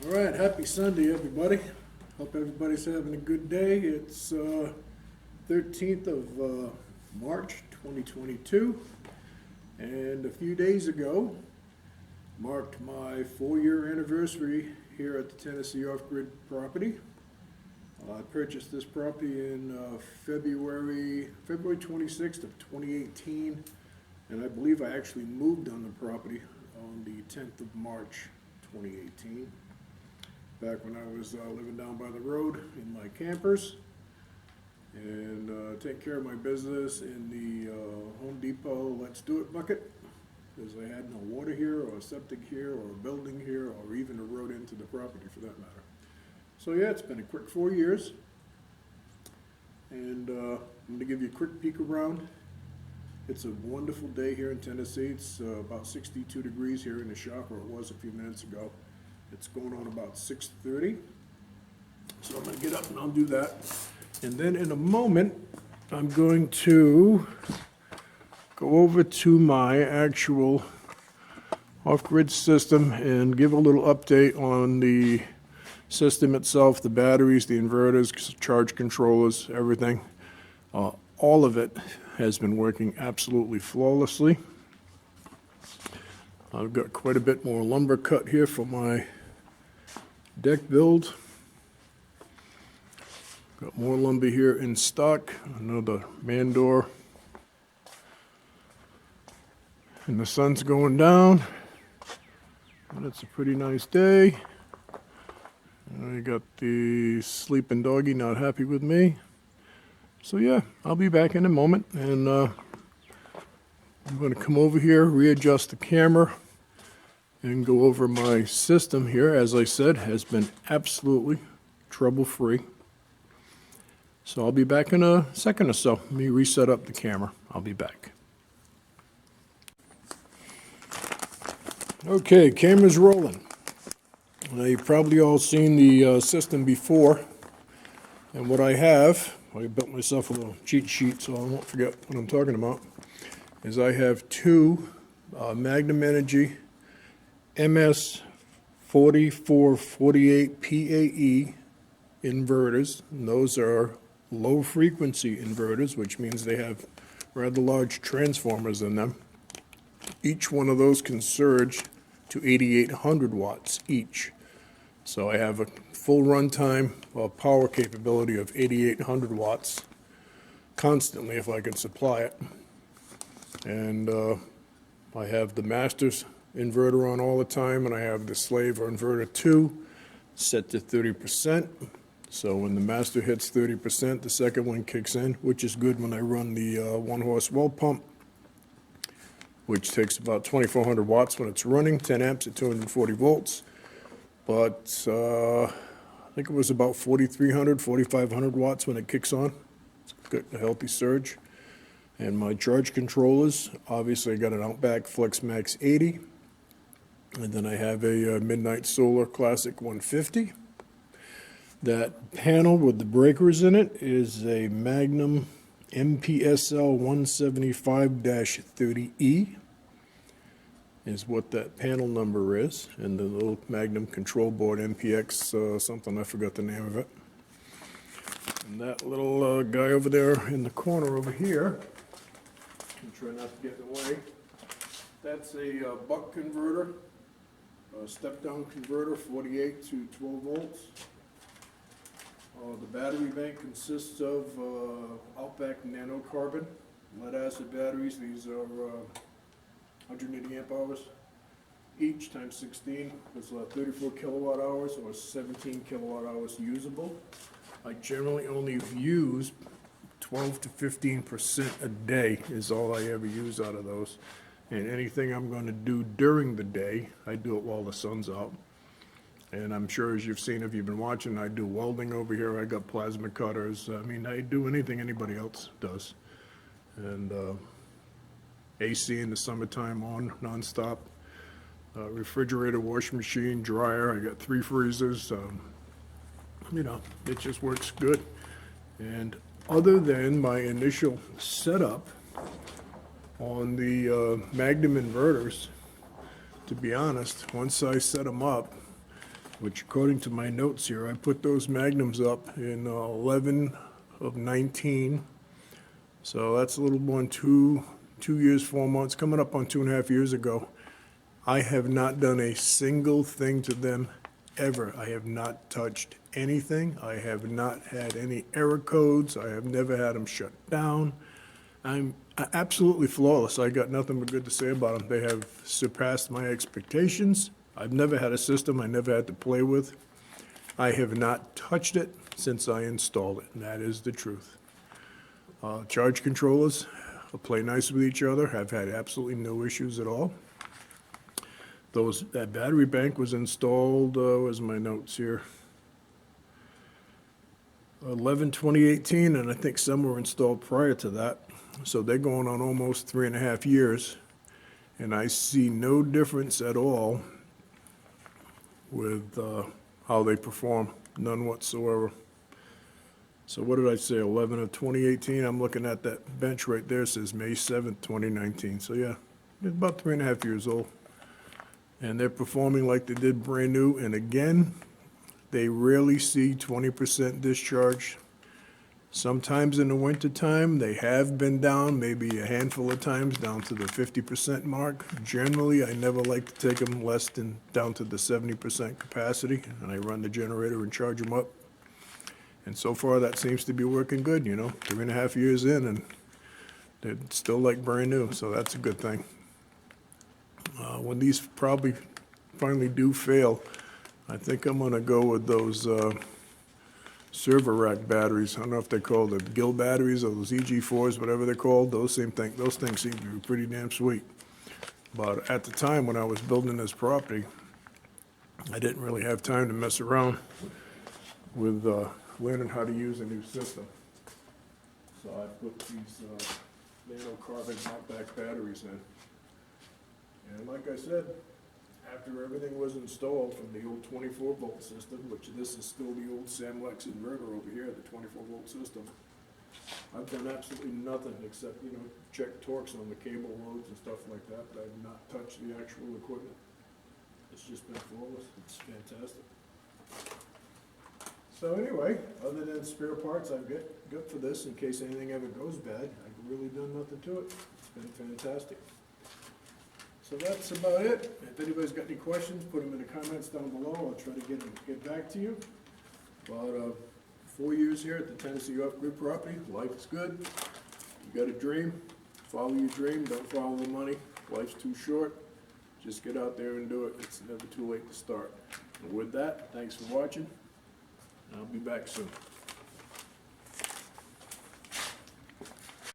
All right, happy Sunday, everybody. Hope everybody's having a good day. It's 13th of March, 2022, and a few days ago marked my 4-year anniversary here at the Tennessee Off-Grid property. I purchased this property in February 26th of 2018, and I believe I actually moved on the property on the 10th of March, 2018. Back when I was living down by the road in my campers and take care of my business in the Home Depot Let's Do It bucket, because I had no water here or septic here or a building here or even a road into the property for that matter. So yeah, it's been a quick 4 years, and I'm going to give you a quick peek around. It's a wonderful day here in Tennessee. It's about 62 degrees here in the shop, or it was a few minutes ago. It's going on about 6:30, so I'm going to get up and I'll do that. And then in a moment, I'm going to go over to my actual off-grid system and give a little update on the system itself, the batteries, the inverters, charge controllers, everything. All of it has been working absolutely flawlessly. I've got quite a bit more lumber cut here for my deck build. Got more lumber here in stock, another man door. And the sun's going down. And it's a pretty nice day. I got the sleeping doggy not happy with me. So yeah, I'll be back in a moment, and I'm going to come over here, readjust the camera, and go over my system here. As I said, has been absolutely trouble-free. So I'll be back in a second or so. Let me reset up the camera. I'll be back. Okay, camera's rolling. Now you've probably all seen the system before, and what I have, I built myself a little cheat sheet so I won't forget what I'm talking about, is I have two Magnum Energy MS4448 PAE inverters, and those are low frequency inverters, which means they have rather large transformers in them. Each one of those can surge to 8,800 watts each. So I have a full runtime power capability of 8,800 watts constantly if I can supply it. And I have the master's inverter on all the time, and I have the slave or inverter 2 set to 30%. So when the master hits 30%, the second one kicks in, which is good when I run the 1-horse well pump, which takes about 2,400 watts when it's running, 10 amps at 240 volts. But I think it was about 4,300, 4,500 watts when it kicks on. It's got a healthy surge. And my charge controllers, obviously I got an Outback Flex Max 80. And then I have a Midnight Solar Classic 150. That panel with the breakers in it is a Magnum MPSL 175-30E is what that panel number is, and the little Magnum control board MPX something, I forgot the name of it. And that little guy over there in the corner over here, I'm trying not to get in the way, that's a buck converter, a step-down converter, 48 to 12 volts. The battery bank consists of Outback nanocarbon lead-acid batteries. These are 180 amp hours each times 16. It's 34 kilowatt hours or 17 kilowatt hours usable. I generally only use 12 to 15% a day is all I ever use out of those. And anything I'm going to do during the day, I do it while the sun's out. And I'm sure, as you've seen, if you've been watching, I do welding over here. I got plasma cutters. I mean, I do anything anybody else does. And AC in the summertime on nonstop. Refrigerator, washing machine, dryer. I got 3 freezers. You know, it just works good. And other than my initial setup on the Magnum inverters, to be honest, once I set them up, which according to my notes here, I put those magnums up in 11 of 19. So that's a little more than 2 years, 4 months, coming up on 2.5 years ago. I have not done a single thing to them ever. I have not touched anything. I have not had any error codes. I have never had them shut down. I'm absolutely flawless. I got nothing but good to say about them. They have surpassed my expectations. I've never had a system I never had to play with. I have not touched it since I installed it, and that is the truth. Charge controllers play nice with each other. I've had absolutely no issues at all. That battery bank was installed, where's my notes here? 11/2018, and I think some were installed prior to that. So they're going on almost 3.5 years, and I see no difference at all with how they perform, none whatsoever. So what did I say, 11 of 2018? I'm looking at that bench right there, it says May 7th, 2019. So yeah, it's about 3.5 years old. And they're performing like they did brand new. And again, they rarely see 20% discharge. Sometimes in the wintertime, they have been down, maybe a handful of times, down to the 50% mark. Generally, I never like to take them less than down to the 70% capacity, and I run the generator and charge them up. And so far, that seems to be working good, 3.5 years in, and they're still like brand new, so that's a good thing. When these probably finally do fail, I think I'm gonna go with those server rack batteries. I don't know if they're called the Gill batteries or those EG4s, whatever they're called. Those things seem to be pretty damn sweet. But at the time when I was building this property, I didn't really have time to mess around with learning how to use a new system. So I put these nano carbon knockback batteries in. And like I said, after everything was installed from the old 24-volt system, which this is still the old Samlex inverter over here, the 24-volt system, I've done absolutely nothing except, check torques on the cable loads and stuff like that, but I've not touched the actual equipment. It's just been flawless. It's fantastic. So anyway, other than spare parts I've got for this in case anything ever goes bad, I've really done nothing to it. It's been fantastic. So that's about it. If anybody's got any questions, put them in the comments down below. I'll try to get back to you. About 4 years here at the Tennessee off-grid property. Life is good. You got a dream, follow your dream. Don't follow the money. Life's too short. Just get out there and do it. It's never too late to start. And with that, thanks for watching. I'll be back soon.